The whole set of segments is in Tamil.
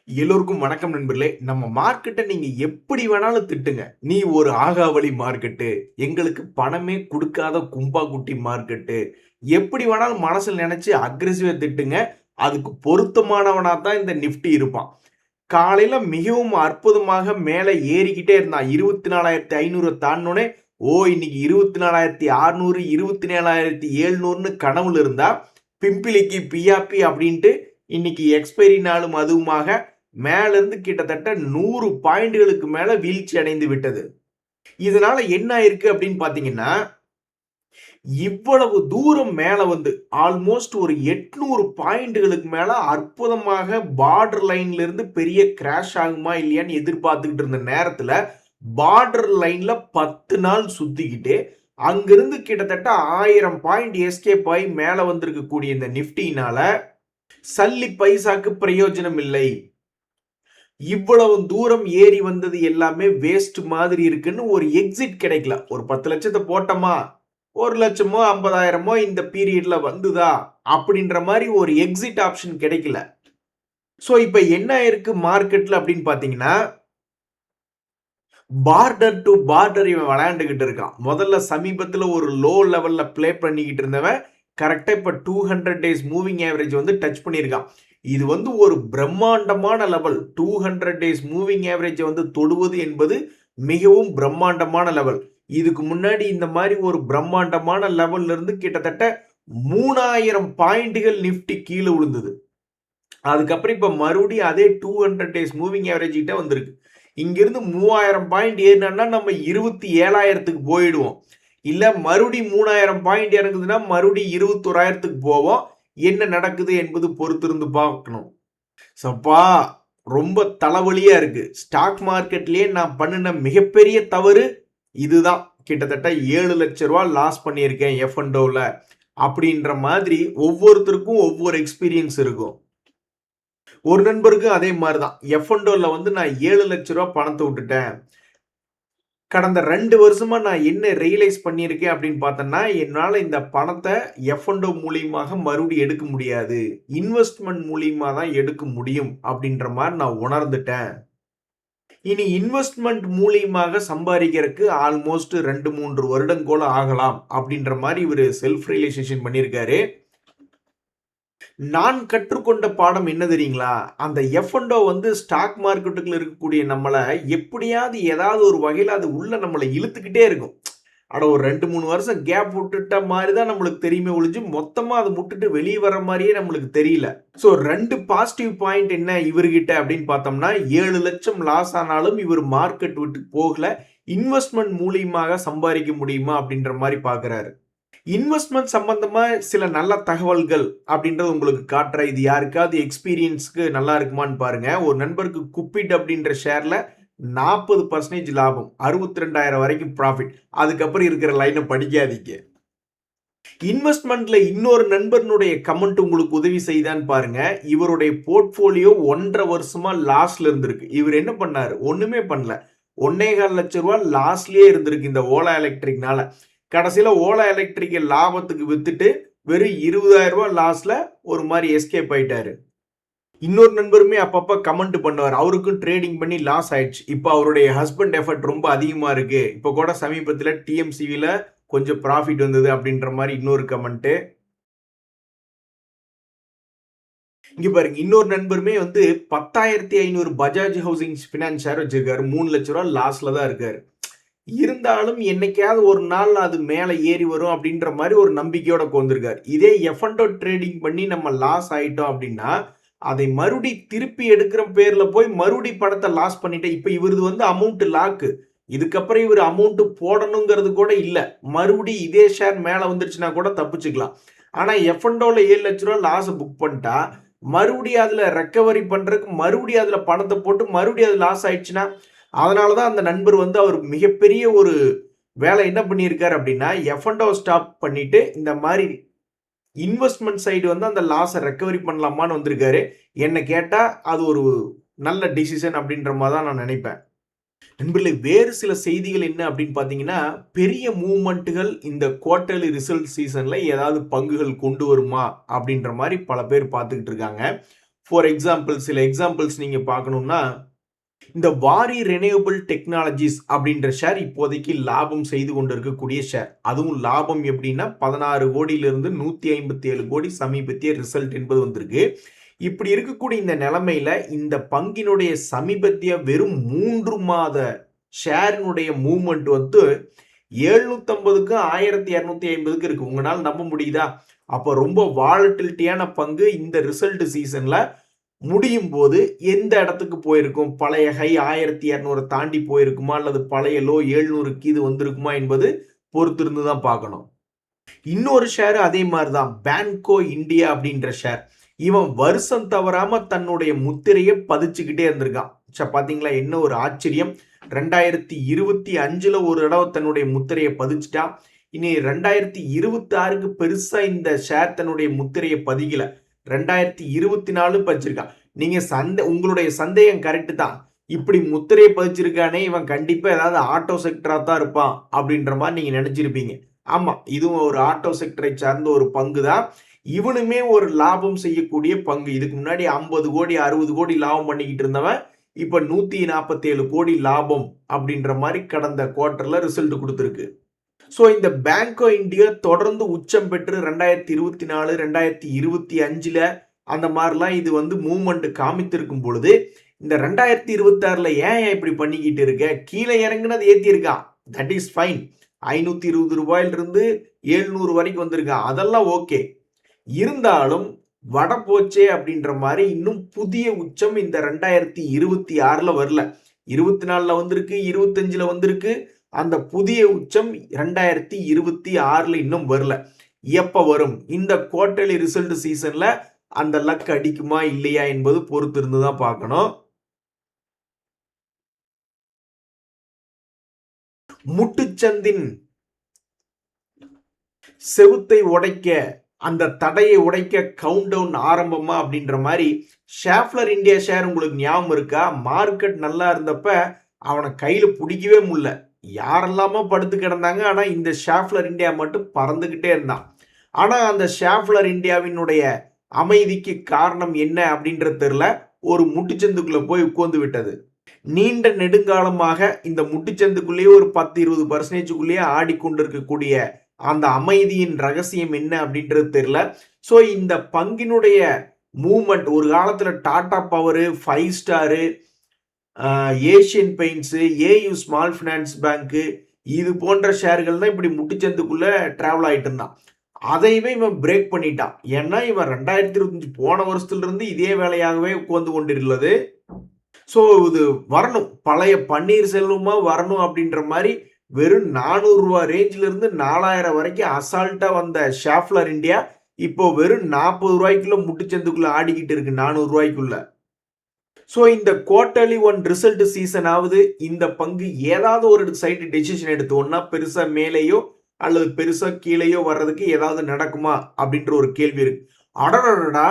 எல்லோருக்கும் வணக்கம் நண்பர்களே. நம்ம மார்க்கெட்ட நீங்க எப்படி வேணாலும் திட்டுங்க. நீ ஒரு ஆகாவளி மார்க்கெட்டு, எங்களுக்கு பணமே குடுக்காத கும்பா குட்டி மார்க்கெட்டு, எப்படி வேணாலும் மனசுல நெனச்சு அக்ரெசிவா திட்டுங்க. அதுக்கு பொருத்தமானவனா தான் இந்த நிஃப்டி இருப்பான். காலையில மிகவும் அற்புதமாக மேல ஏறிக்கிட்டே இருந்தான். 24,500 தாண்டுனோனே, இன்னைக்கு 24,600, 27,700ன்னு கனவுல இருந்தா, பிம்பிலிக்கு பியாப்பி அப்படின்ட்டு இன்னைக்கு எக்ஸ்பைரி நாளும் அதுவுமாக மேல இருந்து கிட்டத்தட்ட 100 பாயிண்ட்களுக்கு மேல வீழ்ச்சி அடைந்து விட்டது. இதனால என்ன ஆயிருக்கு அப்படின்னு பாத்தீங்கன்னா, இவ்வளவு தூரம் மேல வந்து ஆல்மோஸ்ட் ஒரு 800 பாயிண்ட்களுக்கு மேல அற்புதமாக பார்டர் லைன்ல இருந்து பெரிய கிராஷ் ஆகுமா இல்லையான்னு எதிர்பார்த்துக்கிட்டு இருந்த நேரத்துல பார்டர் லைன்ல 10 நாள் சுத்திக்கிட்டு அங்கிருந்து கிட்டத்தட்ட 1000 பாயிண்ட் எஸ்கேப் ஆகி மேல வந்திருக்கக்கூடிய இந்த நிப்டினால சல்லி பைசாக்கு பிரயோஜனம் இல்லை. இவ்வளவு தூரம் ஏறி வந்தது எல்லாமே வேஸ்ட் மாதிரி இருக்குன்னு ஒரு எக்ஸிட் கிடைக்கல. ஒரு 10 லட்சத்தை போட்டோமா, 1 லட்சமோ 50,000மோ இந்த பீரியட்ல வந்துதா அப்படின்ற மாதிரி ஒரு எக்ஸிட் ஆப்ஷன் கிடைக்கல. சோ இப்ப என்ன இருக்கு மார்க்கெட்ல அப்படின்னு பாத்தீங்கன்னா, பார்டர் டு பார்டர் இவன் விளையாண்டுகிட்டு இருக்கான். முதல்ல சமீபத்துல ஒரு லோ லெவல்ல பிளே பண்ணிக்கிட்டு இருந்தவன் கரெக்டா இப்ப 200 டேஸ் மூவிங் ஆவரேஜ் வந்து டச் பண்ணியிருக்கான். இது வந்து ஒரு பிரம்மாண்டமான லெவல். 200 டேஸ் மூவிங் ஆவரேஜ் வந்து தொடுவது என்பது மிகவும் பிரம்மாண்டமான லெவல். இதுக்கு முன்னாடி இந்த மாதிரி ஒரு பிரம்மாண்டமான லெவல்ல இருந்து கிட்டத்தட்ட 3000 பாயிண்ட்கள் நிப்டி கீழே விழுந்தது. அதுக்கப்புறம் இப்ப மறுபடியும் அதே 200 டேஸ் மூவிங் ஆவரேஜ் கிட்ட வந்திருக்கு. இங்கிருந்து 3000 பாயிண்ட் ஏறினா நம்ம 27,000க்கு போயிடுவோம். இல்ல மறுபடியும் 3000 பாயிண்ட் இறங்குதுன்னா மறுபடியும் 21,000க்கு போவோம். என்ன நடக்குது என்பது பொறுத்திருந்து பார்க்கணும். சப்பா ரொம்ப தலைவலியா இருக்கு. ஸ்டாக் மார்க்கெட்லயே நான் பண்ணின மிகப்பெரிய தவறு இதுதான். கிட்டத்தட்ட 7 லட்சம் ரூபாய் லாஸ் பண்ணியிருக்கேன் எஃப்என்டோல அப்படின்ற மாதிரி ஒவ்வொருத்தருக்கும் ஒவ்வொரு எக்ஸ்பீரியன்ஸ் இருக்கும். ஒரு நண்பருக்கு அதே மாதிரிதான். எஃப்என்டோல வந்து நான் 7 லட்சம் ரூபாய் பணத்தை விட்டுட்டேன். கடந்த 2 வருஷமா நான் என்ன ரியலைஸ் பண்ணியிருக்கேன் அப்படின்னு பார்த்தோம்னா, என்னால இந்த பணத்தை எஃப்என்டோ மூலியமாக மறுபடியும் எடுக்க முடியாது. இன்வெஸ்ட்மெண்ட் மூலியமா தான் எடுக்க முடியும் அப்படின்ற மாதிரி நான் உணர்ந்துட்டேன். இனி இன்வெஸ்ட்மெண்ட் மூலியமாக சம்பாதிக்கிறதுக்கு ஆல்மோஸ்ட் 2-3 வருடம் கூட ஆகலாம் அப்படின்ற மாதிரி இவர் செல்ஃப் ரியலைசேஷன் பண்ணியிருக்காரு. நான் கற்றுக்கொண்ட பாடம் என்ன தெரியுங்களா? அந்த எஃப்என்டோ வந்து ஸ்டாக் மார்க்கெட்டுக்குள்ள இருக்கக்கூடிய நம்மள எப்படியாவது ஏதாவது ஒரு வகையில அது உள்ள நம்மளை இழுத்துக்கிட்டே இருக்கும். அட ஒரு 2-3 வருஷம் கேப் விட்டுட்ட மாதிரி தான் நம்மளுக்கு தெரியுமே ஒழிஞ்சு மொத்தமா அதை விட்டுட்டு வெளியே வர மாதிரியே நம்மளுக்கு தெரியல. ஸோ 2 பாசிட்டிவ் பாயிண்ட் என்ன இவர்கிட்ட அப்படின்னு பார்த்தோம்னா, 7 லட்சம் லாஸ் ஆனாலும் இவர் மார்க்கெட் விட்டு போகல. இன்வெஸ்ட்மெண்ட் மூலியமாக சம்பாதிக்க முடியுமா அப்படின்ற மாதிரி பார்க்குறாரு. இன்வெஸ்ட்மெண்ட் சம்பந்தமா சில நல்ல தகவல்கள் அப்படின்றது உங்களுக்கு காட்டுற. இது யாருக்காவது எக்ஸ்பீரியன்ஸ்க்கு நல்லா இருக்குமான்னு பாருங்க. ஒரு நண்பருக்கு குப்பிட் அப்படின்ற ஷேர்ல 40% லாபம், 62,000 வரைக்கும் ப்ராஃபிட். அதுக்கப்புறம் இருக்கிற லைனை படிக்காதீங்க. இன்வெஸ்ட்மெண்ட்ல இன்னொரு நண்பனுடைய கமெண்ட் உங்களுக்கு உதவி செய்தான்னு பாருங்க. இவருடைய போர்ட்போலியோ 1.5 வருஷமா லாஸ்ல இருந்திருக்கு. இவர் என்ன பண்ணாரு? ஒண்ணுமே பண்ணல. 1.25 லட்சம் ரூபாய் லாஸ்லயே இருந்திருக்கு இந்த ஓலா எலக்ட்ரிக்னால. கடைசியில ஓலா எலக்ட்ரிக்கல் லாபத்துக்கு வித்துட்டு வெறும் 20,000 ரூபாய் லாஸ்ல ஒரு மாதிரி எஸ்கேப் ஆயிட்டாரு. இன்னொரு நண்பருமே அப்பப்ப கமெண்ட் பண்ணுவார். அவருக்கும் ட்ரேடிங் பண்ணி லாஸ் ஆயிடுச்சு. இப்போ அவருடைய ஹஸ்பண்ட் எஃபர்ட் ரொம்ப அதிகமா இருக்கு. இப்போ கூட சமீபத்தில் டிஎம்சிவில கொஞ்சம் ப்ராஃபிட் வந்தது அப்படின்ற மாதிரி இன்னொரு கமெண்ட். இங்க பாருங்க, இன்னொரு நண்பருமே வந்து 10,500 பஜாஜ் ஹவுசிங் பினான்ஸ் ஷேர் வச்சிருக்காரு. 3 லட்சம் ரூபாய் லாஸ்ல தான் இருக்காரு. இருந்தாலும் என்னைக்காவது ஒரு நாள் அது மேலே ஏறி வரும் அப்படின்ற மாதிரி ஒரு நம்பிக்கையோட கொண்டிருக்காரு. இதே எஃப்என்டோ ட்ரேடிங் பண்ணி நம்ம லாஸ் ஆயிட்டோம் அப்படின்னா அதை மறுபடி திருப்பி எடுக்கிற பேர்ல போய் மறுபடி பணத்தை லாஸ் பண்ணிட்டேன். இப்ப இவரது வந்து அமௌண்ட் லாக்கு. இதுக்கப்புறம் இவர் அமௌண்ட் போடணுங்கிறது கூட இல்ல. மறுபடி இதே ஷேர் மேல வந்துருச்சுன்னா கூட தப்பிச்சுக்கலாம். ஆனா எஃப்என்டோல 7 லட்ச ரூபாய் லாஸ் புக் பண்ணிட்டா மறுபடியும் அதுல ரெக்கவரி பண்றதுக்கு மறுபடியும் அதுல பணத்தை போட்டு மறுபடியும் அது லாஸ் ஆயிடுச்சுன்னா, அதனாலதான் அந்த நண்பர் வந்து அவர் மிகப்பெரிய ஒரு வேலை என்ன பண்ணியிருக்காரு அப்படின்னா, எஃப்என்டோ ஸ்டாப் பண்ணிட்டு இந்த மாதிரி இன்வெஸ்ட்மெண்ட் சைடு வந்து அந்த லாஸை ரெக்கவரி பண்ணலாமான்னு வந்திருக்காரு. என்ன கேட்டா அது ஒரு நல்ல டிசிஷன் அப்படின்ற மாதிரி தான் நான் நினைப்பேன். நண்பர்களே, வேறு சில செய்திகள் என்ன அப்படின்னு பார்த்தீங்கன்னா, பெரிய மூவ்மெண்ட்டுகள் இந்த குவார்டர்லி ரிசல்ட் சீசன்ல ஏதாவது பங்குகள் கொண்டு வருமா அப்படின்ற மாதிரி பல பேர் பார்த்துக்கிட்டு இருக்காங்க. ஃபார் எக்ஸாம்பிள் சில எக்ஸாம்பிள்ஸ் நீங்க பார்க்கணும்னா, இந்த வாரி ரெனியூவபிள் டெக்னாலஜிஸ் அப்படின்ற ஷேர் இப்போதைக்கு லாபம் செய்து கொண்டிருக்கக்கூடிய ஷேர். அதுவும் லாபம் எப்படின்னா 16 கோடியிலிருந்து 157 கோடி சமீபத்திய ரிசல்ட் என்பது வந்திருக்கு. இப்படி இருக்கக்கூடிய இந்த நிலைமையில இந்த பங்கினுடைய சமீபத்திய வெறும் 3 மாத ஷேரினுடைய மூவ்மெண்ட் வந்து 750க்கு 1250க்கு இருக்கு. உங்களால நம்ப முடியுதா? அப்போ ரொம்ப வாலட்டிலிட்டியான பங்கு இந்த ரிசல்ட் சீசன்ல முடியும் போது எந்த இடத்துக்கு போயிருக்கும்? பழைய ஹை 1200 தாண்டி போயிருக்குமா, அல்லது பழைய லோ 700க்கு இது வந்திருக்குமா என்பது பொறுத்திருந்து தான் பார்க்கணும். இன்னொரு ஷேர் அதே மாதிரி தான், பேன்கோ இந்தியா அப்படின்ற ஷேர். இவன் வருஷம் தவறாம தன்னுடைய முத்திரையை பதிச்சுக்கிட்டே இருந்திருக்கான். பாத்தீங்களா, என்ன ஒரு ஆச்சரியம். 2025ல ஒரு தடவை தன்னுடைய முத்திரையை பதிச்சுட்டான். இனி 2026க்கு பெருசா இந்த ஷேர் தன்னுடைய முத்திரையை பதிக்கல. 2024 பதிச்சிருக்கான். நீங்க உங்களுடைய சந்தேகம் கரெக்ட் தான். இப்படி முத்திரையை பதிச்சிருக்கானே, இவன் கண்டிப்பா ஏதாவது ஆட்டோ செக்டரா தான் இருப்பான் அப்படின்ற மாதிரி நீங்க நினைச்சிருப்பீங்க. ஆமா, இதுவும் ஒரு ஆட்டோ செக்டரை சார்ந்த ஒரு பங்கு தான். இவனுமே ஒரு லாபம் செய்யக்கூடிய பங்கு. இதுக்கு முன்னாடி 50 கோடி 60 கோடி லாபம் பண்ணிக்கிட்டு இருந்தவன் இப்ப 147 கோடி லாபம் அப்படின்ற மாதிரி கடந்த குவார்டர்ல ரிசல்ட் கொடுத்துருக்கு. ஸோ இந்த பேங்க் ஆஃப் இந்தியா தொடர்ந்து உச்சம் பெற்று 2024 2025ல அந்த மாதிரிலாம் இது வந்து மூவ்மெண்ட் காமித்திருக்கும் பொழுது, இந்த 2026ல ஏன் இப்படி பண்ணிக்கிட்டு இருக்க? கீழே இறங்குனது ஏத்தி இருக்கான், தட் இஸ் ஃபைன். 520 ரூபாயிலிருந்து 700 வரைக்கும் வந்திருக்கான், அதெல்லாம் ஓகே. இருந்தாலும் வட போச்சே அப்படின்ற மாதிரி இன்னும் புதிய உச்சம் இந்த 2026ல வரல. 24ல வந்திருக்கு, 25ல வந்திருக்கு. அந்த புதிய உச்சம் 2026ல இன்னும் வரல. எப்ப வரும்? இந்த குவார்டர்லி ரிசல்ட் சீசன்ல அந்த லக் அடிக்குமா இல்லையா என்பது பொறுத்திருந்து தான் பார்க்கணும். முட்டுச்சந்தின் செவுத்தை உடைக்க, அந்த தடையை உடைக்க கவுண்ட் டவுன் ஆரம்பமா அப்படின்ற மாதிரி ஷாஃப்லர் இந்தியா ஷேர் உங்களுக்கு ஞாபகம் இருக்கா? மார்க்கெட் நல்லா இருந்தப்ப அவனை கையில பிடிக்கவே முடியல. யாரெல்லாமோ படுத்து கிடந்தாங்க. ஆனா இந்த ஷாஃப்லர் இந்தியா மட்டும் பறந்துகிட்டே இருந்தான். ஆனா அந்த ஷாஃப்லர் இந்தியாவினுடைய அமைதிக்கு காரணம் என்ன அப்படின்றது தெரியல. ஒரு முட்டுச்சந்துக்குள்ள போய் உட்கார்ந்து விட்டது. நீண்ட நெடுங்காலமாக இந்த முட்டுச்சந்துக்குள்ளேயே ஒரு 10-20% ஆடிக்கொண்டிருக்கக்கூடிய அந்த அமைதியின் ரகசியம் என்ன அப்படின்றது தெரியல. ஸோ இந்த பங்கினுடைய மூவ்மெண்ட் ஒரு காலத்துல Tata power, 5 star, Asian paints, AU small finance bank, இது போன்ற ஷேர்கள் தான் இப்படி முட்டுச்சந்துக்குள்ள டிராவல் ஆயிட்டு இருந்தான். அதையுமே இவன் பிரேக் பண்ணிட்டான். ஏன்னா இவன் 2025 போன வருஷத்துல இருந்து இதே வேலையாகவே உட்கார்ந்து கொண்டிருந்தது. ஸோ இது வரணும், பழைய பன்னீர் செல்வமா வரணும் அப்படின்ற மாதிரி வெறும் 400 ரூபா ரேஞ்சில இருந்து 4000 வரைக்கும் அசால்ட்டா வந்த ஷாஃப்லர் இந்தியா இப்போ வெறும் 40 ரூபாய்க்குள்ள முட்டுச்சந்துக்குள்ள ஆடிக்கிட்டு இருக்கு, 400 ரூபாய்க்குள்ள. ஸோ இந்த குவார்டர்லி ஒன் ரிசல்ட் சீசன் ஆகுது. இந்த பங்கு ஏதாவது ஒரு சைடு டெசிஷன் எடுத்து ஒன்னா பெருசா மேலேயோ அல்லது பெருசா கீழேயோ வர்றதுக்கு ஏதாவது நடக்குமா அப்படின்ற ஒரு கேள்வி இருக்கு. அடடா,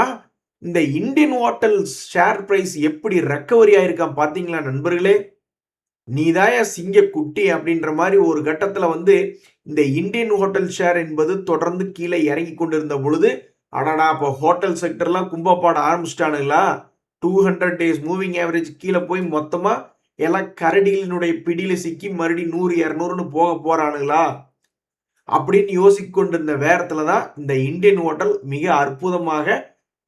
இந்த இந்தியன் ஹோட்டல் ஷேர் பிரைஸ் எப்படி ரெக்கவரி ஆயிருக்கான் பாத்தீங்களா நண்பர்களே? நீதாயா சிங்க குட்டி அப்படின்ற மாதிரி ஒரு கட்டத்துல வந்து இந்த இந்தியன் ஹோட்டல் ஷேர் என்பது தொடர்ந்து கீழே இறங்கி கொண்டிருந்த பொழுது, அடடா இப்போ ஹோட்டல் செக்டர்லாம் கும்பப்பாட ஆரம்பிச்சிட்டானுங்களா? 200 டேஸ் மூவிங் ஆவரேஜ் கீழே போய் மொத்தமா எல்லாம் கரடிகளினுடைய பிடியில சிக்கி மறுபடியும் 100-200ன்னு போக போறானுங்களா அப்படின்னு யோசிக்க கொண்டிருந்த வேரத்துல தான் இந்த இந்தியன் ஹோட்டல் மிக அற்புதமாக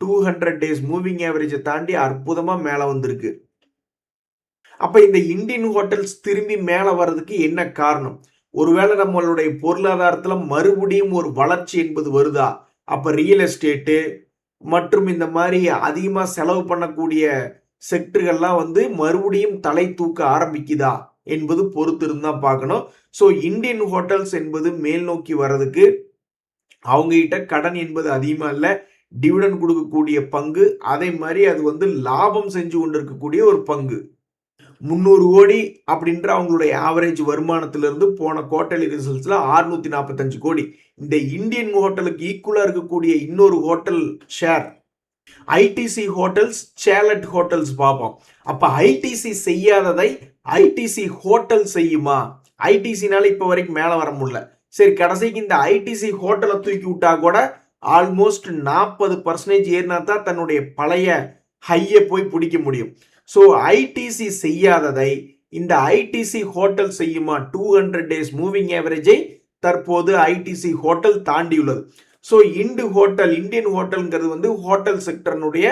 200 டேஸ் மூவிங் ஆவரேஜை தாண்டி அற்புதமா மேல வந்திருக்கு. அப்ப இந்த இந்தியன் ஹோட்டல்ஸ் திரும்பி மேல வர்றதுக்கு என்ன காரணம்? ஒருவேளை நம்மளுடைய பொருளாதாரத்துல மறுபடியும் ஒரு வளர்ச்சி என்பது வருதா? அப்ப ரியல் எஸ்டேட்டு மற்றும் இந்த மாதிரி அதிகமா செலவு பண்ணக்கூடிய செக்டர்கள்லாம் வந்து மறுபடியும் தலை தூக்க ஆரம்பிக்குதா என்பது பொறுத்து இருந்தா பார்க்கணும். ஸோ இந்தியன் ஹோட்டல்ஸ் என்பது மேல் நோக்கி வர்றதுக்கு அவங்க கிட்ட கடன் என்பது அதிகமா இல்லை, டிவிடன் கொடுக்கக்கூடிய பங்கு, அதே மாதிரி அது வந்து லாபம் செஞ்சு கொண்டிருக்கக்கூடிய ஒரு பங்கு. 300 கோடி அப்படின்ற அவங்களுடைய ஆவரேஜ் வருமானத்திலிருந்து போன குவார்டர்லி ரிசல்ட்ஸ்ல 645 கோடி. இந்த இந்தியன் ஹோட்டலுக்கு ஈக்குவலா இருக்கக்கூடிய இன்னொரு hotel share ITC hotels, salad hotels பார்ப்போம். அப்ப ஐடிசி செய்யாததை ஐடிசி ஹோட்டல் செய்யுமா? ஐடிசினால இப்ப வரைக்கும் மேல வர முடியல. சரி, கடைசிக்கு இந்த ஐடிசி ஹோட்டலை தூக்கி விட்டா கூட ஆல்மோஸ்ட் 40% ஏறினா தான் தன்னுடைய பழைய ஹையை போய் பிடிக்க முடியும். ஸோ ஐடிசி செய்யாததை இந்த ஐடிசி ஹோட்டல் செய்யுமா? 200 டேஸ் மூவிங் ஆவரேஜை தற்போது ஐடிசி ஹோட்டல் தாண்டியுள்ளது. ஸோ இந்தியன் ஹோட்டல்ங்கிறது வந்து ஹோட்டல் செக்டர்னுடைய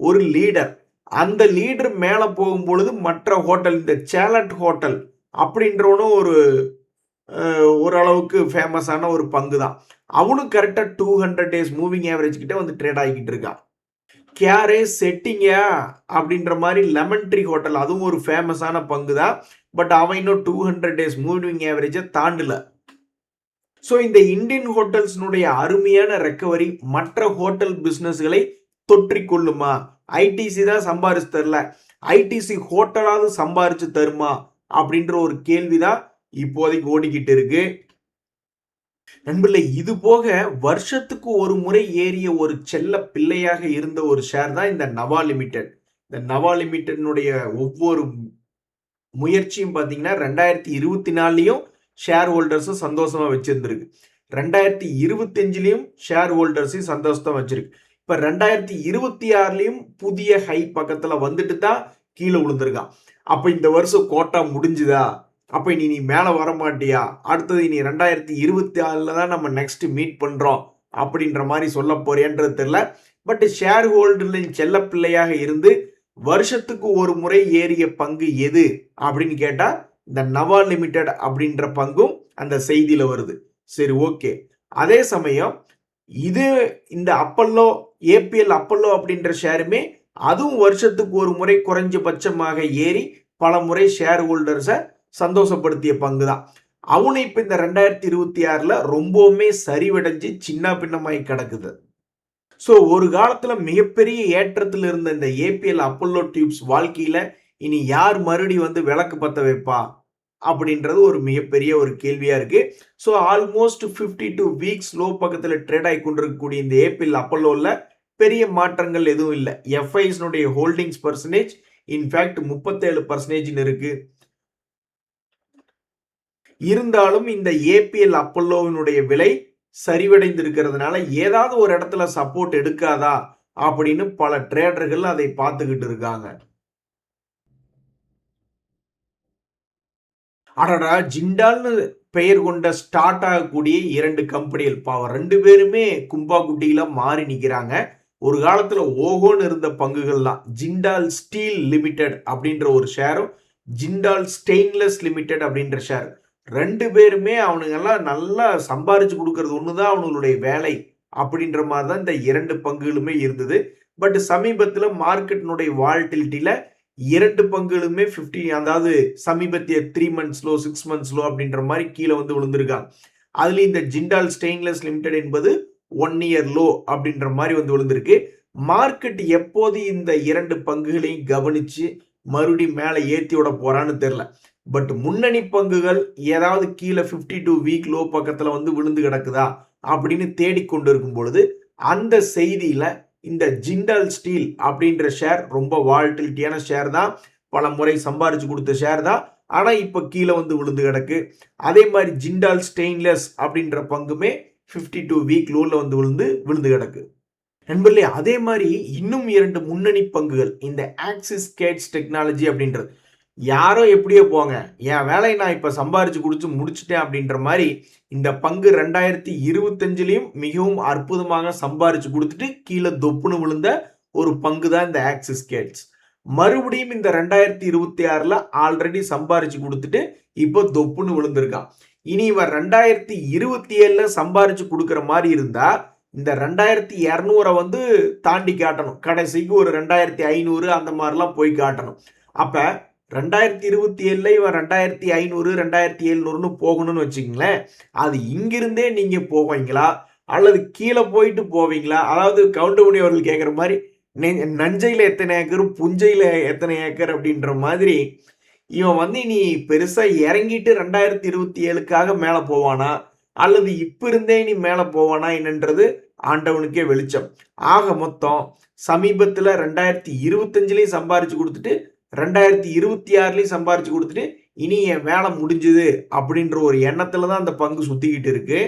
ஒரு லீடர். அந்த லீடர் மேல போகும் பொழுது மற்ற ஹோட்டல், இந்த சேலட் ஹோட்டல் அப்படின்றவனும் ஓரளவுக்கு ஃபேமஸான ஒரு பங்கு தான். அவனும் கரெக்டா 200 டேஸ் மூவிங் ஆவரேஜ் கிட்ட வந்து ட்ரேட் ஆகிட்டு இருக்கான். கேரே செட்டிங்கா அப்படின்ற மாதிரி லெமன் ட்ரீ ஹோட்டல், அதுவும் ஒரு ஃபேமஸான பங்கு தான். பட் அவன் இன்னும் 200 டேஸ் மூவிங் ஆவரேஜை தாண்டல. ஸோ இந்த இந்தியன் ஹோட்டல்ஸ்னுடைய அருமையான ரெக்கவரி மற்ற ஹோட்டல் பிசினஸ்களை தொற்றிக்கொள்ளுமா? ஐடிசி தான் சம்பாரிச்சு தரல, ஐடிசி ஹோட்டலாவது சம்பாரிச்சு தருமா அப்படின்ற ஒரு கேள்விதான் இப்போதைக்கு ஓடிக்கிட்டு இருக்கு. நண்பர்களே, இது போக வருஷத்துக்கு ஒரு முறை ஏறிய ஒரு செல்ல பிள்ளையாக இருந்த ஒரு ஷேர் தான் இந்த நவா லிமிடெட். இந்த நவா லிமிடெட்னுடைய ஒவ்வொரு முயற்சியும் பார்த்தீங்கன்னா 2024லயும் ஷேர் ஹோல்டர்ஸும் சந்தோஷமா வச்சிருந்திருக்கு. 2025லயும் ஷேர் ஹோல்டர்ஸையும் சந்தோஷமா வச்சிருக்கு. இப்ப 2026லயும் புதிய ஹை பக்கத்துல வந்துட்டு தான் கீழே விழுந்திருக்கான். அப்ப இந்த வருஷம் கோட்டா முடிஞ்சுதா? அப்ப நீ மேல வர மாட்டியா? அடுத்தது நீ 2026ல தான் நம்ம நெக்ஸ்ட் மீட் பண்றோம் அப்படின்ற மாதிரி சொல்ல போறேன்றது தெரியல. பட் ஷேர் ஹோல்டர்களின் செல்ல பிள்ளையாக இருந்து வருஷத்துக்கு ஒரு முறை ஏறிய பங்கு எது அப்படின்னு கேட்டா இந்த நவா லிமிடெட் அப்படின்ற பங்கும் அந்த செய்தியில வருது. சரி, ஓகே. அதே சமயம் இது இந்த அப்பல்லோ, ஏபிஎல் அப்பல்லோ அப்படின்ற ஷேருமே அதுவும் வருஷத்துக்கு ஒரு முறை குறைஞ்சபட்சமாக ஏறி பல முறை ஷேர் ஹோல்டர்ஸை சந்தோஷப்படுத்திய பங்கு தான். அவனு இப்ப இந்த 2026ல ரொம்பவுமே சரிவடைஞ்சு சின்ன பின்னமாய் கிடக்குது. ஸோ ஒரு காலத்துல மிகப்பெரிய ஏற்றத்தில் இருந்த இந்த ஏபிஎல் அப்பல்லோ டியூப்ஸ் வாழ்க்கையில இனி யார் மறுபடி வந்து விளக்கு பத்த வைப்பா அப்படின்றது ஒரு மிகப்பெரிய ஒரு கேள்வியா இருக்கு. ஸோ ஆல்மோஸ்ட் 52 வீக்ஸ் லோ பக்கத்தில் ட்ரேட் ஆகி கொண்டிருக்கக்கூடிய இந்த ஏபிஎல் அப்பல்லோல பெரிய மாற்றங்கள் எதுவும் இல்லை. எஃப்ஐஸ்னுடைய ஹோல்டிங்ஸ் பர்சன்டேஜ் இன்ஃபேக்ட் 37% இருக்கு. இருந்தாலும் இந்த ஏபிஎல் அப்பல்லோவினுடைய விலை சரிவடைந்து இருக்கிறதுனால ஏதாவது ஒரு இடத்துல சப்போர்ட் எடுக்காதா அப்படின்னு பல ட்ரேடர்கள் அதை பார்த்துக்கிட்டு இருக்காங்க. அடடா, ஜிண்டால்னு பெயர் கொண்ட ஸ்டார்ட் ஆகக்கூடிய 2 கம்பெனிகள் பாவம் 2 பேருமே கும்பா குட்டியில மாறி நிற்கிறாங்க. ஒரு காலத்துல ஓஹோன்னு இருந்த பங்குகள் தான். ஜிண்டால் ஸ்டீல் லிமிடெட் அப்படின்ற ஒரு ஷேரும் ஜிண்டால் ஸ்டெயின்லெஸ் லிமிடெட் அப்படின்ற ஷேர், 2 பேருமே அவனுங்கெல்லாம் நல்லா சம்பாரிச்சு கொடுக்கறது ஒண்ணுதான் அவனுங்களுடைய வேலை அப்படின்ற மாதிரி தான் இந்த 2 பங்குகளுமே இருந்தது. பட் சமீபத்தில் மார்க்கெட்டினுடைய வால்டிலிட்டியில 2 பங்குகளுமே 50, அதாவது சமீபத்திய 3 மந்த்ஸ்லோ 6 மந்த்ஸ்லோ அப்படின்ற மாதிரி கீழே வந்து விழுந்திருக்காங்க. அதுல இந்த ஜிண்டால் ஸ்டெயின்லெஸ் லிமிடெட் என்பது 1 இயர் லோ அப்படின்ற மாதிரி வந்து விழுந்திருக்கு. மார்க்கெட் எப்போது இந்த 2 பங்குகளையும் கவனிச்சு மறுபடியும் மேலே ஏற்றி விட போறான்னு தெரியல. பட் முன்னணி பங்குகள் ஏதாவது கீழே 52 வீக் லோ பக்கத்துல வந்து விழுந்து கிடக்குதா அப்படின்னு தேடிக்கொண்டு இருக்கும் பொழுது அந்த செய்தியில இந்த ஜிண்டால் ஸ்டீல் அப்படின்ற ஷேர் ரொம்ப வால்டிலிட்டியான ஷேர் தான், பல முறை சம்பாரிச்சு கொடுத்த ஷேர் தான். ஆனா இப்ப கீழே வந்து விழுந்து கிடக்கு. அதே மாதிரி ஜிண்டால் ஸ்டெயின்லெஸ் அப்படின்ற பங்குமே 52 வீக் லோல வந்து விழுந்து கிடக்கு. நண்பர்களே, அதே மாதிரி இன்னும் 2 முன்னணி பங்குகள் இந்த ஆக்சிஸ் கேட்ஸ் டெக்னாலஜி அப்படின்றது, யாரோ எப்படியோ போங்க, என் வேலையை நான் இப்ப சம்பாரிச்சு குடிச்சு முடிச்சுட்டேன் அப்படின்ற மாதிரி இந்த பங்கு 2025லயும் மிகவும் அற்புதமாக சம்பாரிச்சு கொடுத்துட்டு கீழே தொப்புன்னு விழுந்த ஒரு பங்கு தான் இந்த ஆக்சிஸ் கேட்ஸ். மறுபடியும் இந்த 2026ல ஆல்ரெடி சம்பாரிச்சு கொடுத்துட்டு இப்போ தொப்புன்னு விழுந்திருக்கான். இனி இவன் 2027ல சம்பாரிச்சு கொடுக்குற மாதிரி இருந்தா இந்த 2200 வந்து தாண்டி காட்டணும். கடைசிக்கு ஒரு 2500 அந்த மாதிரிலாம் போய் காட்டணும். அப்ப 2027ல இவன் 2500 2700ன்னு போகணும்னு வச்சுக்கங்களேன். அது இங்கிருந்தே நீங்க போவீங்களா அல்லது கீழே போயிட்டு போவீங்களா? அதாவது கவுண்டமணி அவர்கள் கேட்குற மாதிரி நஞ்சையில எத்தனை ஏக்கர் புஞ்சையில எத்தனை ஏக்கர் அப்படின்ற மாதிரி இவன் வந்து நீ பெருசா இறங்கிட்டு 2027க்காக மேல போவானா அல்லது இப்ப இருந்தே நீ மேல போவானா என்னன்றது ஆண்டவனுக்கே வெளிச்சம். ஆக மொத்தம் சமீபத்துல 2025லயும் சம்பாரிச்சு கொடுத்துட்டு 2026லயும் சம்பாரிச்சு கொடுத்துட்டு இனி என் வேலை முடிஞ்சது அப்படின்ற ஒரு எண்ணத்துல தான் அந்த பங்கு சுத்திக்கிட்டு இருக்கு.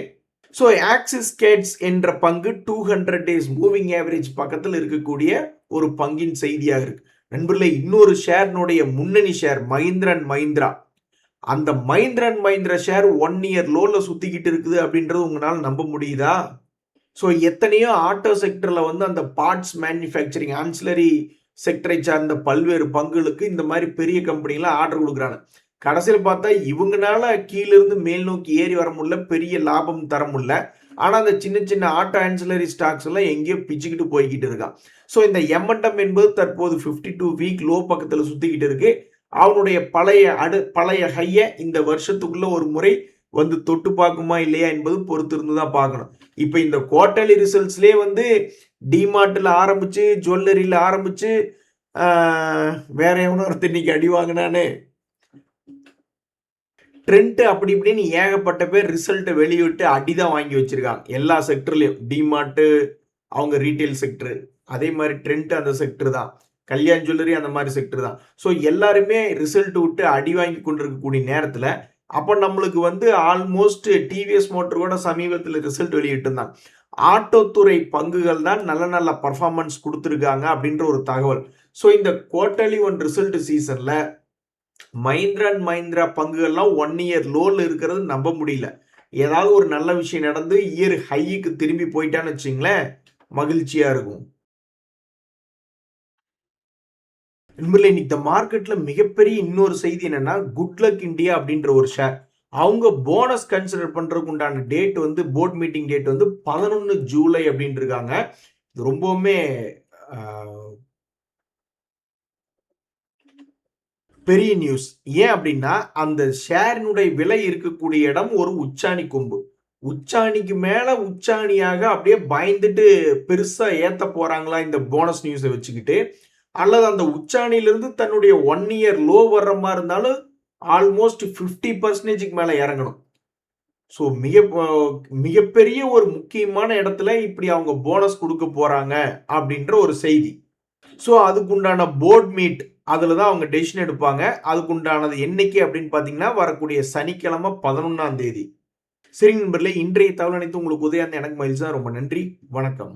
ஸோ ஆக்சிஸ் கேட்ஸ் என்ற பங்கு 200 டேஸ் மூவிங் ஆவரேஜ் பக்கத்தில் இருக்கக்கூடிய ஒரு பங்கின் செய்தியாக இருக்கு. நண்பர்களே, இன்னொரு ஷேர்னுடைய முன்னணி ஷேர் மஹிந்திரா அண்ட் மஹிந்திரா. அந்த Mahindra and Mahindra share 1 year லோல சுத்திக்கிட்டு இருக்குது அப்படின்றது உங்களால நம்ப முடியுதா? ஸோ எத்தனையோ ஆட்டோ செக்டர்ல வந்து அந்த பார்ட்ஸ் மேனுஃபேக்சரிங் ஆன்சிலரி செக்டரை சார்ந்த பல்வேறு பங்குகளுக்கு இந்த மாதிரி பெரிய கம்பெனிலாம் ஆர்டர் கொடுக்குறாங்க. கடைசியில் பார்த்தா இவங்கனால கீழிருந்து மேல் நோக்கி ஏறி வர முடியல, பெரிய லாபம் தர முடியல. ஆனால் அந்த சின்ன சின்ன ஆட்டோ ஆன்சிலரி ஸ்டாக்ஸ் எல்லாம் எங்கேயோ பிச்சுக்கிட்டு போய்கிட்டு இருக்கான். ஸோ இந்த எம்என்டம் என்பது தற்போது 52 வீக் லோ பக்கத்தில் சுத்திக்கிட்டு இருக்கு. அவனுடைய பழைய ஹையை இந்த வருஷத்துக்குள்ள ஒரு முறை வந்து தொட்டு பார்க்குமா இல்லையா என்பது பொறுத்து இருந்து தான் பார்க்கணும். இப்போ இந்த குவார்டர்லி ரிசல்ட்ஸ்லேயே வந்து டிமார்ட்டில் ஆரம்பிச்சு, ஜுவல்லரியில் ஆரம்பிச்சு, வேற எவனோ ஒருத்தர் இன்னைக்கு அடி வாங்கினானே ட்ரெண்ட், அப்படி இப்படின்னு ஏகப்பட்ட பேர் ரிசல்ட்டை வெளியிட்டு அடிதான் வாங்கி வச்சிருக்காங்க எல்லா செக்டர்லையும். டிமார்ட்டு அவங்க ரீட்டைல் செக்டர், அதே மாதிரி ட்ரெண்ட் அந்த செக்டர் தான், கல்யாண் ஜுவல்லரி அந்த மாதிரி செக்டர் தான். ஸோ எல்லாருமே ரிசல்ட் விட்டு அடி வாங்கி கொண்டிருக்கக்கூடிய நேரத்தில் அப்போ நம்மளுக்கு வந்து ஆல்மோஸ்ட் டிவிஎஸ் மோட்டர் கூட சமீபத்தில் ரிசல்ட் வெளியிட்டு இருந்தாங்க. ஆட்டோத்துறை பங்குகள் தான் நல்ல நல்ல பர்ஃபார்மன்ஸ் கொடுத்துருக்காங்க அப்படின்ற ஒரு தகவல். ஸோ இந்த குவார்டர்லி ஒன் ரிசல்ட் சீசன்ல மஹிந்திரா அண்ட் மஹிந்திரா பங்குகள்லாம் 1 இயர் லோல இருக்கிறது நம்ப முடியல. ஏதாவது ஒரு நல்ல விஷயம் நடந்து இயர் ஹைக்கு திரும்பி போயிட்டான்னு வச்சுங்களேன், மகிழ்ச்சியா இருக்கும். நண்பர்களே, இன்னைக்கு இந்த மார்க்கெட்ல மிகப்பெரிய இன்னொரு செய்தி என்னன்னா, குட்லக் இந்தியா அப்படின்ற ஒரு ஷேர் அவங்க போனஸ் கன்சிடர் பண்றதுக்கு உண்டான டேட் வந்து போர்ட் மீட்டிங் டேட் வந்து 11 ஜூலை அப்படின்னு இருக்காங்க. இது ரொம்பவுமே பெரிய நியூஸ். ஏன் அப்படின்னா அந்த ஷேரினுடைய விலை இருக்கக்கூடிய இடம் ஒரு உச்சாணி கொம்பு. உச்சாணிக்கு மேல உச்சாணியாக அப்படியே பயந்துட்டு பெருசா ஏத்த போறாங்களா இந்த போனஸ் நியூஸை வச்சுக்கிட்டு, அல்லது அந்த உச்சாணியிலிருந்து தன்னுடைய 1 இயர் லோ வர்ற மாதிரி இருந்தாலும் ஆல்மோஸ்ட் 50% மேல இறங்கணும். ஸோ மிகப்பெரிய ஒரு முக்கியமான இடத்துல இப்படி அவங்க போனஸ் கொடுக்க போறாங்க அப்படின்ற ஒரு செய்தி. ஸோ அதுக்குண்டான போர்ட் மீட் அதில் தான் அவங்க டெசிஷன் எடுப்பாங்க. அதுக்குண்டானது என்னைக்கு அப்படின்னு பார்த்தீங்கன்னா வரக்கூடிய சனிக்கிழமை 11ஆம் தேதி. சரி நண்பர்களே, இன்றைய தகவல் அனைத்து உங்களுக்கு உதயம் எனக்கு மகிழ்ச்சி தான். ரொம்ப நன்றி, வணக்கம்.